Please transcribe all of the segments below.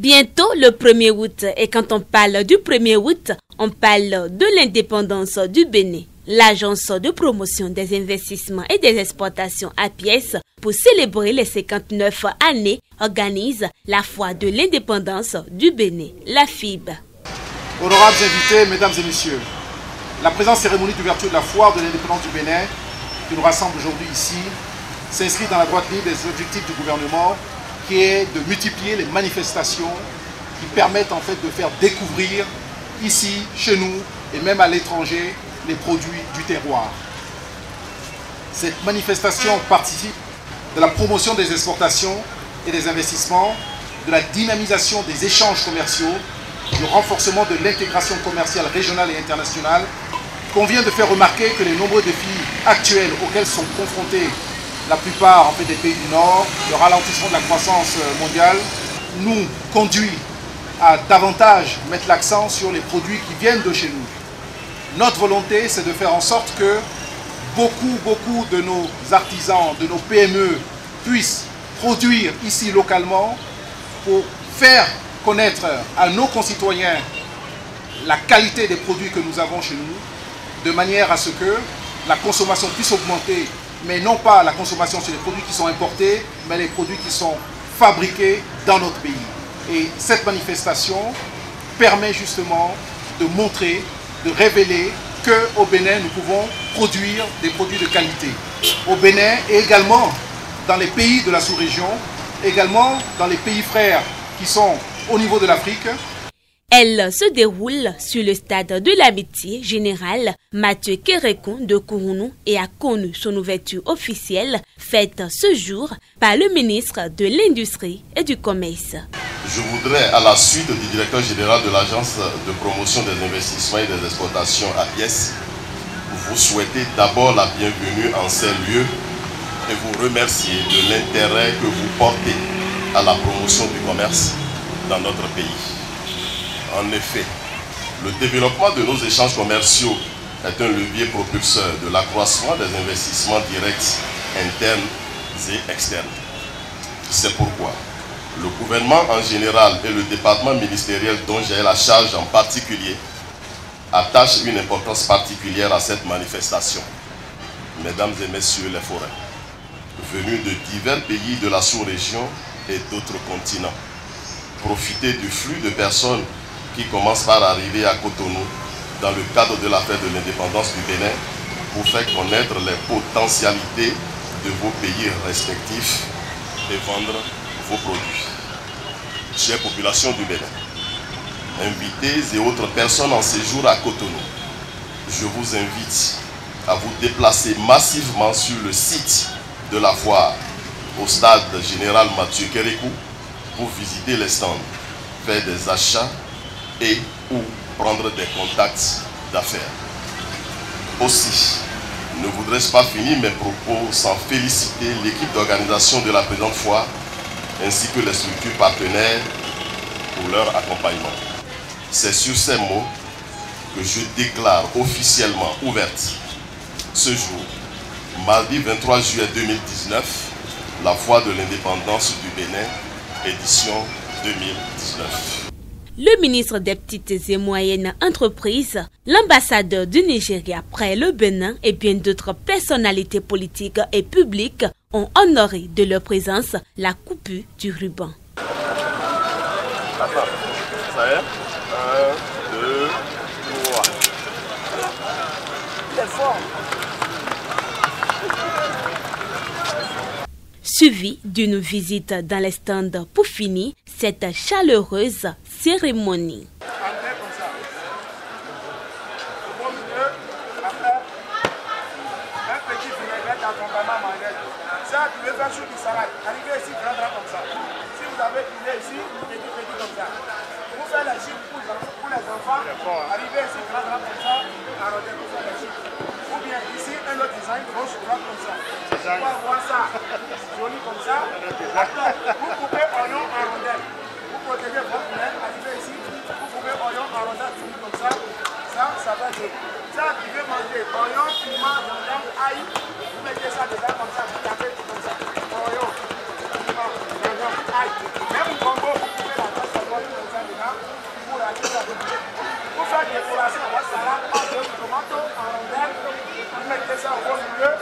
Bientôt le 1er août, et quand on parle du 1er août, on parle de l'indépendance du Bénin. L'Agence de promotion des investissements et des exportations APIES, pour célébrer les 59 années, organise la foire de l'indépendance du Bénin, la FIB. Honorables invités, mesdames et messieurs, la présente cérémonie d'ouverture de la foire de l'indépendance du Bénin, qui nous rassemble aujourd'hui ici, s'inscrit dans la droite ligne des objectifs du gouvernement, qui est de multiplier les manifestations qui permettent en fait de faire découvrir ici, chez nous et même à l'étranger, les produits du terroir. Cette manifestation participe de la promotion des exportations et des investissements, de la dynamisation des échanges commerciaux, du renforcement de l'intégration commerciale régionale et internationale. Il convient de faire remarquer que les nombreux défis actuels auxquels sont confrontés la plupart en fait, des pays du Nord, le ralentissement de la croissance mondiale, nous conduit à davantage mettre l'accent sur les produits qui viennent de chez nous. Notre volonté, c'est de faire en sorte que beaucoup de nos artisans, de nos PME puissent produire ici localement pour faire connaître à nos concitoyens la qualité des produits que nous avons chez nous, de manière à ce que la consommation puisse augmenter, mais non pas la consommation sur les produits qui sont importés, mais les produits qui sont fabriqués dans notre pays. Et cette manifestation permet justement de montrer, de révéler qu'au Bénin, nous pouvons produire des produits de qualité. Au Bénin et également dans les pays de la sous-région, également dans les pays frères qui sont au niveau de l'Afrique. Elle se déroule sur le stade de l'amitié générale Mathieu Kérékon de Kourounou et a connu son ouverture officielle faite ce jour par le ministre de l'Industrie et du Commerce. Je voudrais, à la suite du directeur général de l'Agence de promotion des investissements et des exportations APIES, vous souhaiter d'abord la bienvenue en ces lieux et vous remercier de l'intérêt que vous portez à la promotion du commerce dans notre pays. En effet, le développement de nos échanges commerciaux est un levier propulseur de l'accroissement des investissements directs internes et externes. C'est pourquoi le gouvernement en général et le département ministériel dont j'ai la charge en particulier attachent une importance particulière à cette manifestation. Mesdames et messieurs les forains, venus de divers pays de la sous-région et d'autres continents, profitez du flux de personnes qui commence par arriver à Cotonou dans le cadre de la fête de l'indépendance du Bénin pour faire connaître les potentialités de vos pays respectifs et vendre vos produits. Chère population du Bénin, invités et autres personnes en séjour à Cotonou, je vous invite à vous déplacer massivement sur le site de la foire au stade général Mathieu Kérékou pour visiter les stands, faire des achats et ou prendre des contacts d'affaires. Aussi, ne voudrais-je pas finir mes propos sans féliciter l'équipe d'organisation de la présente foire ainsi que les structures partenaires pour leur accompagnement. C'est sur ces mots que je déclare officiellement ouverte ce jour, mardi 23 juillet 2019, la foire de l'indépendance du Bénin, édition 2019. Le ministre des Petites et Moyennes Entreprises, l'ambassadeur du Nigeria près le Bénin et bien d'autres personnalités politiques et publiques ont honoré de leur présence la coupure du ruban. Attends, ça y est 1, 2, 3. Il est fort. Suivi d'une visite dans les stands pour finir cette chaleureuse cérémonie. Ça, activé vers sur du salade, arrivez ici, grand comme ça. Si vous avez filé ici, petit comme ça. Vous faites les chips pour les enfants, arrivez ici, grand comme ça, arrondez pour faire les chips. Ou bien ici, un autre design, gauche, droite comme ça. On va voir ça, joli comme ça. Après, vous coupez oignon en rondelles. Vous protégez votre lait, arrivez ici, vous coupez oignon en rondelles, comme ça. Ça va être. Ça, tu veux manger oignon, piment, gingembre, ail. Vous mettez ça dedans comme ça, vous tapez comme ça. Oignon, piment, gingembre, ail. Même au Congo, vous pouvez la mettre comme ça dedans pour la mettre. Pour faire décoration à votre salade, pâte, tomato, en rondelles, vous mettez ça au milieu.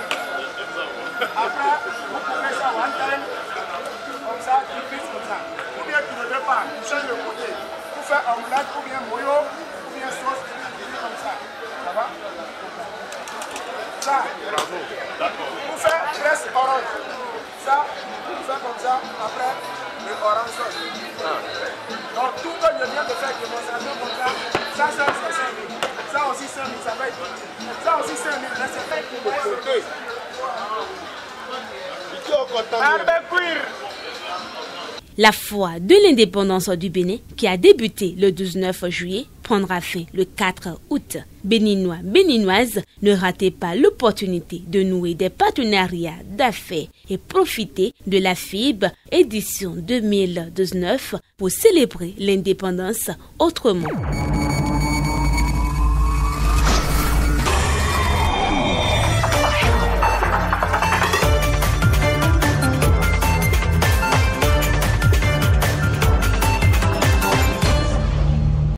Après, vous coupez ça one time, comme ça, tu pisses comme ça. Ou bien tu ne veux pas, tu changes de côté. Pour faire omelette, ou bien moyo, ou bien sauce, comme ça. Ça va? Ça. Bravo. D'accord. Pour faire presse orange. Ça, vous faites comme ça, après, le orange sauce. Donc, tout ce que je viens de faire, démonstration comme ça, ça c'est 5 000. Ça aussi 5 000, ça va être. Ça aussi 5 000, mais c'est fait pour sauter. La foire de l'indépendance du Bénin, qui a débuté le 19 juillet, prendra fin le 4 août. Béninois, Béninoises, ne ratez pas l'opportunité de nouer des partenariats d'affaires et profiter de la FIB édition 2019 pour célébrer l'indépendance autrement.